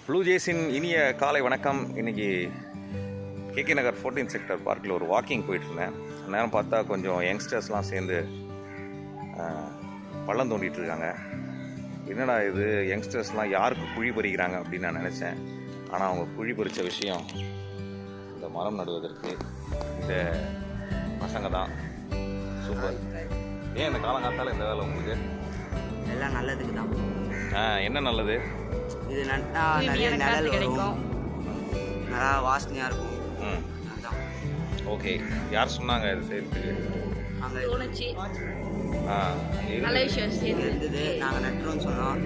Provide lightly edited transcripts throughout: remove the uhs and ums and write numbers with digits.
Blue ஜேஸின் இனிய காலை வணக்கம். இன்றைக்கி கேகே நகர் 14 செக்டர் பார்க்கில் ஒரு வாக்கிங் போயிட்டுருந்தேன். நேரம் பார்த்தா கொஞ்சம் யங்ஸ்டர்ஸ்லாம் சேர்ந்து பள்ளம் தோண்டிகிட்டு இருக்காங்க. என்னடா இது யங்ஸ்டர்ஸ்லாம் யாருக்கு குழி பறிக்கிறாங்க அப்படின்னு நான் நினச்சேன். ஆனால் அவங்க குழி பறித்த விஷயம் இந்த மரம் நடுவதற்கு இந்த பசங்க தான். சூப்பர். ஏன் இந்த காலங்காத்தால் இந்த வேலை உங்களுக்கு? எல்லாம் நல்லதுக்கு தான். என்ன நல்லது? இது நட்டா நிறைய நிழல் கிடைக்கும், நல்லா வாசனையாக இருக்கும். அதுதான். ஓகே, யார் சொன்னாங்க இது செய்யறதுக்கு? அங்கே தோணுச்சு, அங்கே நல்ல விஷயம் இருந்தது. நாங்கள் நட்டுறோம்னு சொன்னோம்,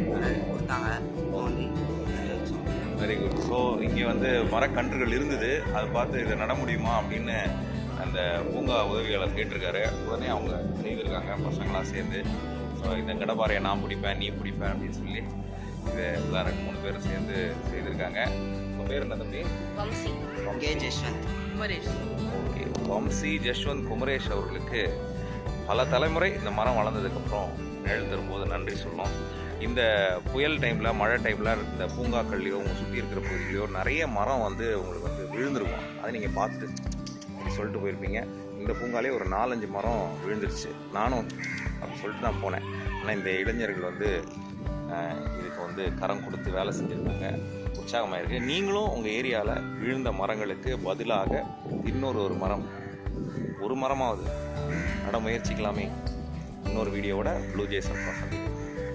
கொடுத்தாங்க. Very good. ஸோ இங்கே வந்து மரக்கன்றுகள் இருந்தது, அதை பார்த்து இதை நட முடியுமா அப்படின்னு அந்த பூங்கா உதவியாளர் கேட்டிருக்காரு. உடனே அவங்க செய்திருக்காங்க பசங்களாம் சேர்ந்து. ஸோ இந்த கடப்பாறையை நான் பிடிப்பேன், நீ பிடிப்பேன் அப்படின்னு சொல்லி இதை எல்லாம் 2-3 பேர் சேர்ந்து செய்திருக்காங்க. உங்கள் பேர் என்ன தம்பி? வம்சி ஜஷ்வந்த் குமரேஷ். ஓகே, வம்சி ஜஷ்வந்த் குமரேஷ் அவர்களுக்கு பல தலைமுறை இந்த மரம் வளர்ந்ததுக்கப்புறம் நிழல் தரும்போது நன்றி சொல்லணும். இந்த புயல் டைமில், மழை டைமில் இந்த பூங்காக்கள்லையோ உங்கள் சுற்றி இருக்கிற பகுதியிலையோ நிறைய மரம் வந்து உங்களுக்கு வந்து விழுந்துருக்கும். அதை நீங்கள் பார்த்துட்டு சொல்லிட்டு போயிருப்பீங்க. இந்த பூங்காலே ஒரு 4-5 மரம் விழுந்துருச்சு. நானும் அப்படி சொல்லிட்டு தான் போனேன். ஆனால் இந்த இளைஞர்கள் வந்து இதுக்கு வந்து கரம் கொடுத்து வேலை செஞ்சுருக்காங்க. உற்சாகமாக இருக்குது. நீங்களும் உங்கள் ஏரியாவில் விழுந்த மரங்களுக்கு பதிலாக இன்னொரு மரம், ஒரு மரமாவது நட முயற்சிக்கலாமே. இன்னொரு வீடியோவோட ப்ளூ ஜேஸ் சந்திக்கிறேன்.